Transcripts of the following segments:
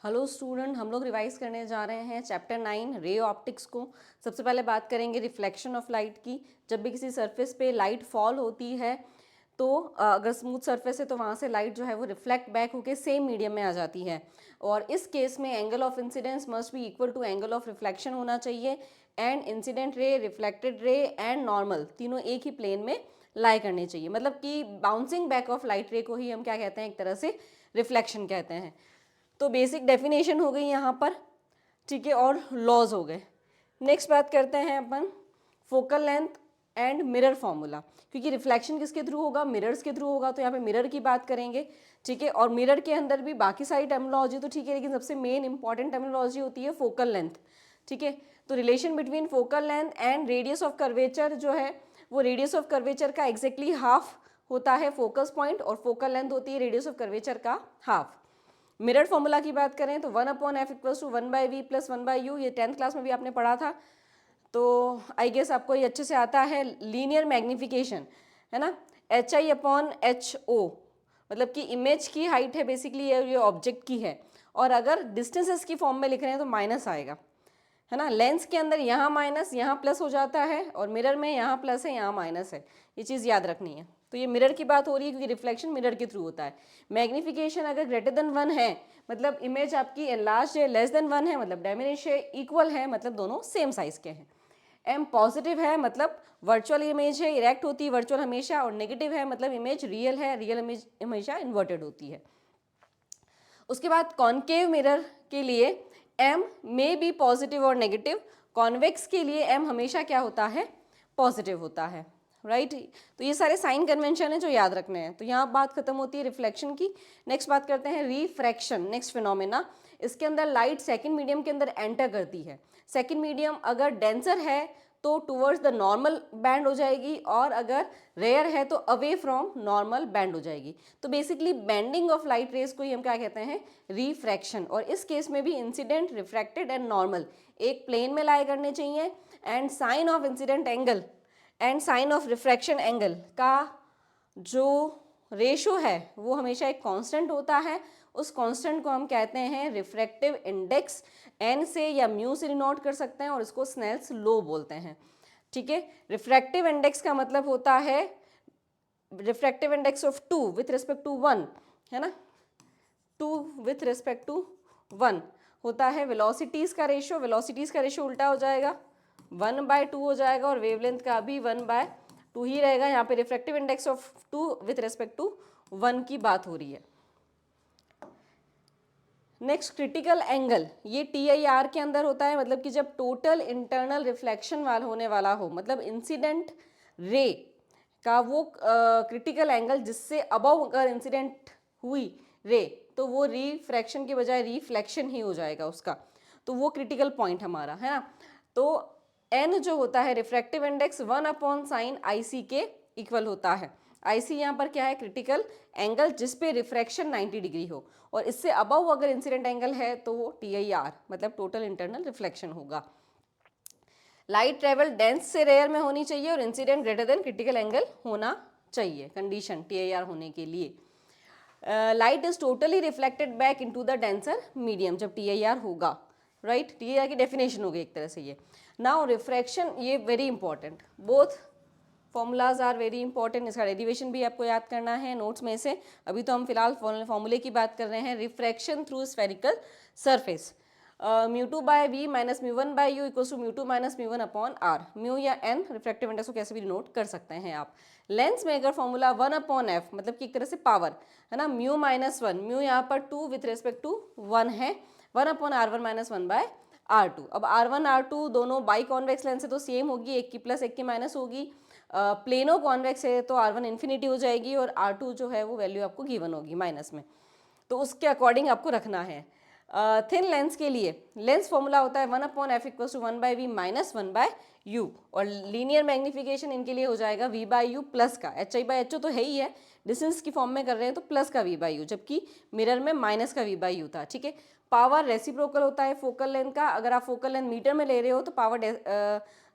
Hello student, हम लोग revise करने जा रहे हैं चैप्टर 9 रे ऑप्टिक्स को। सबसे पहले बात करेंगे रिफ्लेक्शन ऑफ लाइट की। जब भी किसी सरफेस पे लाइट फॉल होती है तो अगर स्मूथ सरफेस है तो वहाँ से लाइट जो है वो रिफ्लेक्ट बैक होकर सेम मीडियम में आ जाती है। और इस केस में angle of incidence must be equal to angle of reflection होना चाहिए। And incident ray, reflected ray and normal तीनों एक ही प्लेन में लाई करने चाहिए। मतलब कि बाउंसिंग बैक ऑफ लाइट रे को ही हम क्या कहते हैं, एक तरह से रिफ्लेक्शन कहते हैं। तो बेसिक डेफिनेशन हो गई यहाँ पर, ठीक है, और लॉज हो गए। नेक्स्ट बात करते हैं अपन focal length and mirror formula. क्योंकि रिफ्लेक्शन किसके थ्रू होगा, मिरर्स के थ्रू होगा, तो यहाँ पे मिरर की बात करेंगे, ठीक है। और मिरर के अंदर भी बाकी सारी टर्मिनोलॉजी तो ठीक है, लेकिन सबसे मेन इंपॉर्टेंट टर्मिनोलॉजी होती है फोकल लेंथ, ठीक है। तो relation between focal length and radius of curvature जो है वो रेडियस ऑफ कर्वेचर का एग्जैक्टली हाफ होता है फोकस पॉइंट, और फोकल लेंथ होती है रेडियस ऑफ कर्वेचर का हाफ। मिरर फॉर्मूला की बात करें तो 1/f equals to 1/v plus 1/u, ये 10th क्लास में भी आपने पढ़ा था, तो आई गेस आपको ये अच्छे से आता है। लीनियर मैग्निफिकेशन है ना, HI/HO, मतलब कि इमेज की हाइट है बेसिकली, ये ऑब्जेक्ट की है, और अगर डिस्टेंसेस की फॉर्म में लिख रहे हैं तो माइनस आएगा, है ना। लेंस के अंदर यहाँ माइनस यहाँ प्लस हो जाता है, और मिरर में यहाँ प्लस है यहाँ माइनस है, ये चीज़ याद रखनी है। तो ये मिरर की बात हो रही है क्योंकि रिफ्लेक्शन मिरर के थ्रू होता है। मैग्निफिकेशन अगर ग्रेटर देन 1 है मतलब इमेज आपकी एनलार्ज है, लेस देन 1 है मतलब डायमिनिश है, इक्वल है मतलब दोनों सेम साइज के हैं। एम पॉजिटिव है मतलब वर्चुअल इमेज है, इरेक्ट होती है वर्चुअल हमेशा, और नेगेटिव है मतलब इमेज रियल है, रियल इमेज हमेशा इन्वर्टेड होती है। उसके बाद कॉन्केव मिरर के लिए एम मे बी पॉजिटिव और नेगेटिव, कॉन्वेक्स के लिए एम हमेशा क्या होता है, पॉजिटिव होता है, राइट। तो ये सारे साइन कन्वेंशन है जो याद रखने हैं। तो यहाँ बात खत्म होती है रिफ्लेक्शन की। नेक्स्ट बात करते हैं रिफ्रैक्शन, नेक्स्ट फिनोमेना। इसके अंदर लाइट सेकंड मीडियम के अंदर एंटर करती है। सेकंड मीडियम अगर डेंसर है तो टूवर्ड्स द नॉर्मल बैंड हो जाएगी, और अगर रेयर है तो अवे फ्रॉम नॉर्मल बैंड हो जाएगी। तो basically bending of light rays को ही हम क्या कहते हैं, रिफ्रैक्शन। और इस केस में भी इंसिडेंट, रिफ्रैक्टेड एंड नॉर्मल एक प्लेन में लाई करने चाहिए। And sine of incident angle and sine of refraction angle का जो रेशो है वो हमेशा एक कांस्टेंट होता है। उस कांस्टेंट को हम कहते हैं रिफ्रैक्टिव इंडेक्स, एन से या म्यू से डिनोट कर सकते हैं, और इसको स्नेल्स लॉ बोलते हैं, ठीक है। रिफ्रैक्टिव इंडेक्स का मतलब होता है refractive index of 2 with respect to 1, है ना। 2 विथ रिस्पेक्ट टू 1 होता है वेलोसिटीज़ का रेशो। वेलोसिटीज़ का रेशो उल्टा हो जाएगा, 1/2 हो जाएगा, और वेवलेंथ का भी 1/2 ही रहेगा। यहाँ पे refractive index of 2 with respect to 1 की बात हो रही है। नेक्स्ट क्रिटिकल एंगल, ये TIR के अंदर होता है, मतलब कि जब टोटल इंटरनल रिफ्लेक्शन होने वाला हो, मतलब इंसिडेंट रे का वो क्रिटिकल एंगल जिससे अबव अगर इंसिडेंट हुई रे तो वो रिफ्रैक्शन के बजाय रिफ्लेक्शन ही हो जाएगा उसका, तो वो क्रिटिकल पॉइंट हमारा है ना। तो एन जो होता है रिफ्रैक्टिव इंडेक्स 1/sin IC के इक्वल होता है। IC यहाँ पर क्या है, क्रिटिकल एंगल जिस पे रिफ्रैक्शन 90 डिग्री हो, और इससे अबव अगर इंसिडेंट एंगल है तो वो TIR मतलब टोटल इंटरनल रिफ्लेक्शन होगा। लाइट ट्रेवल डेंस से रेयर में होनी चाहिए, और incident greater than critical angle होना चाहिए, कंडीशन TIR होने के लिए। Light is totally reflected back into the denser medium जब TIR होगा, राइट। TIR की डेफिनेशन होगी एक तरह से ये। नाउ रिफ्रैक्शन, ये very important, both formulas are very important. इसका डेरिवेशन भी आपको याद करना है नोट्स में से। अभी तो हम फिलहाल फॉर्मूले की बात कर रहे हैं। Refraction through spherical surface, μ2/v minus μ1/u equals to μ2 minus μ1/r। Mu या n रिफ्रैक्टिव इंडेक्स को कैसे भी डिनोट कर सकते हैं आप। लेंस में अगर फॉर्मूला 1/f मतलब कि एक तरह से पावर है ना, μ-1, म्यू यहाँ पर 2 विथ रिस्पेक्ट टू 1 है, 1/r1 माइनस 1/r2। अब r1 r2 दोनों बाई कॉन्वेक्स लेंस है तो सेम होगी, एक की प्लस एक की माइनस होगी। प्लेनो कॉन्वेक्स है तो r1 इन्फिनिटी हो जाएगी, और r2 जो है वो वैल्यू आपको गिवन होगी माइनस में, तो उसके अकॉर्डिंग आपको रखना है। थिन लेंस के लिए लेंस फॉर्मूला होता है 1/f equals to 1/v minus 1/u, और लीनियर मैग्निफिकेशन इनके लिए हो जाएगा v/u प्लस का, HI/HO तो है ही है, डिस्टेंस की फॉर्म में कर रहे हैं तो प्लस का v/u, जबकि मिरर में माइनस का v/u था, ठीक है। पावर रेसिप्रोकल होता है फोकल लेंथ का। अगर आप फोकल लेंथ मीटर में ले रहे हो तो पावर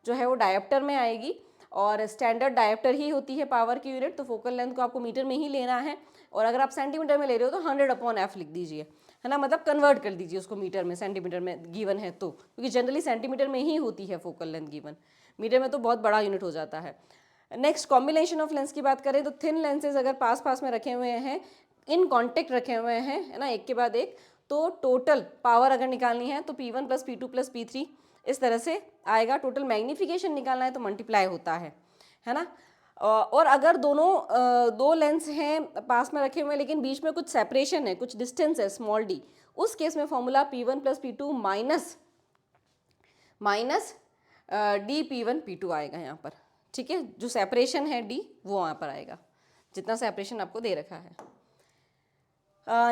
जो है वो डायोप्टर में आएगी, और स्टैंडर्ड डायोप्टर ही होती है पावर की यूनिट, तो फोकल लेंथ को आपको मीटर में ही लेना है। और अगर आप सेंटीमीटर में ले रहे हो तो 100/f लिख दीजिए, है ना, मतलब कन्वर्ट कर दीजिए उसको मीटर में, सेंटीमीटर में गिवन है तो, क्योंकि जनरली सेंटीमीटर में ही होती है फोकल लेंथ गिवन, मीटर में तो बहुत बड़ा यूनिट हो जाता है। नेक्स्ट कॉम्बिनेशन ऑफ लेंस की बात करें तो थिन लेंसेज अगर पास पास में रखे हुए हैं, इन कॉन्टेक्ट रखे हुए हैं, है ना, एक के बाद एक, तो टोटल पावर अगर निकालनी है तो P1 + P2 + P3 इस तरह से आएगा। टोटल मैग्नीफिकेशन निकालना है तो मल्टीप्लाई होता है ना। और अगर दोनों दो लेंस हैं पास में रखे हुए हैं लेकिन बीच में कुछ सेपरेशन है, कुछ डिस्टेंस है स्मॉल d, उस केस में formula P1 + P2 minus dP1 P2 आएगा यहाँ पर, ठीक है। जो सेपरेशन है d वो वहाँ पर आएगा, जितना सेपरेशन आपको दे रखा है।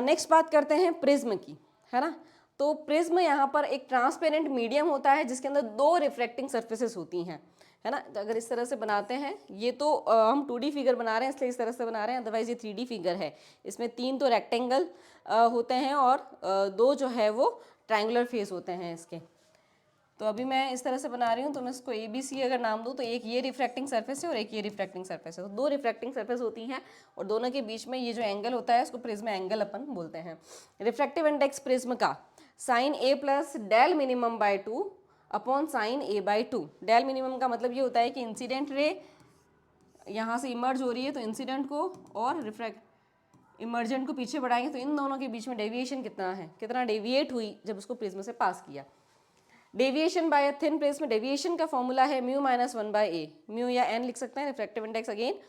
नेक्स्ट बात करते हैं प्रिज्म की, है ना। तो प्रिज्म यहाँ पर एक ट्रांसपेरेंट मीडियम होता है जिसके अंदर दो रिफ्रैक्टिंग सरफेसेस होती हैं, है ना। तो अगर इस तरह से बनाते हैं, ये तो हम 2D फिगर बना रहे हैं इसलिए इस तरह से बना रहे हैं, अदरवाइज ये 3D फिगर है। इसमें 3 तो रेक्टेंगल होते हैं और 2 जो है वो ट्रायंगुलर फेस होते हैं इसके। तो अभी मैं इस तरह से बना रही हूँ, तो मैं इसको ABC अगर नाम दूँ तो एक ये रिफ्रैक्टिंग सरफेस है और एक ये रिफ्रैक्टिंग सरफेस है। तो 2 रिफ्रैक्टिंग सरफेस होती हैं और दोनों के बीच में ये जो एंगल होता है इसको प्रिज्म एंगल अपन बोलते हैं। रिफ्रैक्टिव इंडेक्स प्रिज्म का sin A + del minimum by 2 upon sin A/2। Del minimum का मतलब ये होता है कि इंसिडेंट रे यहाँ से इमर्ज हो रही है तो इंसिडेंट को और इमर्जेंट को पीछे बढ़ाएंगे तो इन दोनों के बीच में डेविएशन कितना है, कितना डेविएट हुई जब उसको प्रिज्म से पास किया। Deviation bye thin prism, deviation का फॉर्मूला है μ - 1/a, म्यू या n लिख सकते हैं, refractive index again.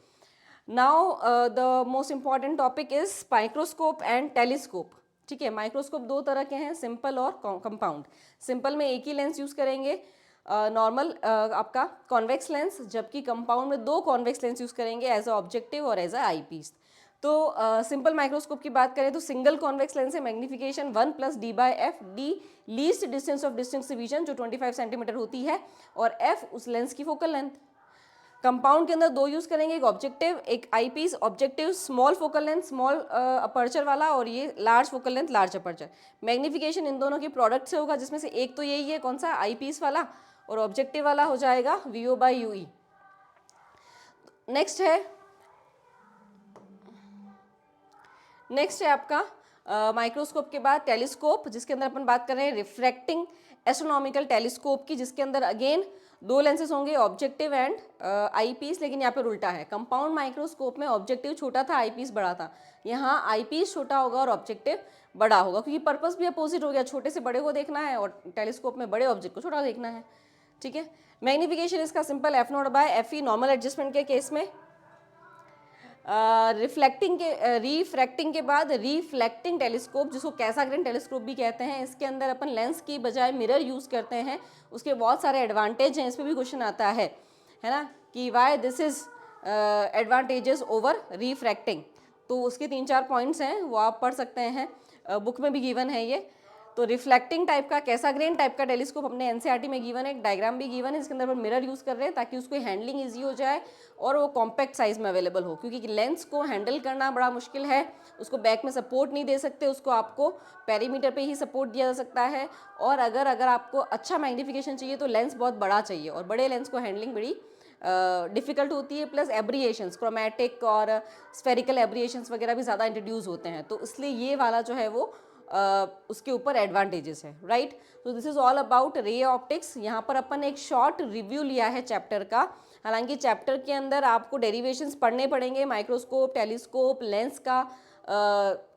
Now the most important topic is microscope and telescope, ठीक है। माइक्रोस्कोप 2 तरह के हैं, सिंपल और कंपाउंड। सिंपल में एक ही लेंस यूज़ करेंगे, नॉर्मल आपका कॉन्वेक्स लेंस, जबकि कंपाउंड में 2 कॉन्वेक्स लेंस यूज़ करेंगे एज अ ऑब्जेक्टिव और एज अ आई पीस। तो सिंपल माइक्रोस्कोप की बात करें तो सिंगल कॉन्वेक्स लेंस है, magnification 1 + d/f, d least distance of distance division जो 25 सेंटीमीटर होती है और f उस लेंस की फोकल लेंथ। कंपाउंड के अंदर 2 यूज़ करेंगे, एक ऑब्जेक्टिव एक eyepiece. Objective small focal length small aperture वाला और ये large focal length large aperture. Magnification इन दोनों के प्रोडक्ट से होगा, जिसमें से एक तो यही है, कौन सा, आई पीस वाला, और ऑब्जेक्टिव वाला हो जाएगा VO/UE। नेक्स्ट है आपका माइक्रोस्कोप के बाद टेलीस्कोप, जिसके अंदर अपन बात कर रहे हैं रिफ्रैक्टिंग एस्ट्रोनॉमिकल टेलीस्कोप की, जिसके अंदर अगेन 2 लेंसेज होंगे, ऑब्जेक्टिव एंड आई पीस, लेकिन यहाँ पे उल्टा है। कंपाउंड माइक्रोस्कोप में ऑब्जेक्टिव छोटा था, आई पीस बड़ा था, यहाँ आई पीस छोटा होगा और ऑब्जेक्टिव बड़ा होगा, क्योंकि पर्पस भी अपोजिट हो गया, छोटे से बड़े को देखना है और टेलीस्कोप में बड़े ऑब्जेक्ट को छोटा देखना है, ठीक है। मैग्नीफिकेशन इसका सिंपल f0/fe नॉर्मल एडजस्टमेंट के केस में। रिफ्रैक्टिंग के बाद रिफ्लेक्टिंग टेलीस्कोप, जिसको कैसाग्रेन टेलीस्कोप भी कहते हैं, इसके अंदर अपन लेंस की बजाय मिरर यूज़ करते हैं। उसके बहुत सारे एडवांटेज हैं, इस पर भी क्वेश्चन आता है ना, कि why this is advantages over refracting. तो उसके 3-4 पॉइंट्स हैं, वो आप पढ़ सकते हैं, बुक में भी गिवन है ये। तो रिफ्लेक्टिंग टाइप का कैसाग्रेन टाइप का टेलीस्कोप अपने एनसीईआरटी में गिवन है, एक डायग्राम भी गिवन है, जिसके अंदर मिरर यूज़ कर रहे हैं ताकि उसको हैंडलिंग ईजी हो जाए और वो कॉम्पैक्ट साइज में अवेलेबल हो, क्योंकि लेंस को हैंडल करना बड़ा मुश्किल है, उसको बैक में सपोर्ट नहीं दे सकते, उसको आपको पेरीमीटर पे ही सपोर्ट दिया जा सकता है। और अगर आपको अच्छा मैग्नीफिकेशन चाहिए तो लेंस बहुत बड़ा चाहिए, और बड़े लेंस को हैंडलिंग बड़ी डिफ़िकल्ट होती है। प्लस एब्रिएशंस, क्रोमैटिक और स्फेरिकल एब्रिएशंस वगैरह भी ज़्यादा इंट्रोड्यूस होते हैं, तो इसलिए ये वाला जो है वो उसके ऊपर एडवांटेजेस है, राइट। तो this is all about ray optics. यहाँ पर अपन एक शॉर्ट रिव्यू लिया है चैप्टर का, हालांकि चैप्टर के अंदर आपको डेरिवेशंस पढ़ने पड़ेंगे, माइक्रोस्कोप, टेलीस्कोप, लेंस का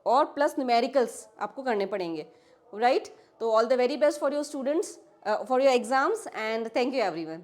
और प्लस न्यूमेरिकल्स आपको करने पड़ेंगे, राइट। तो all the very best for your students for your exams and thank you everyone.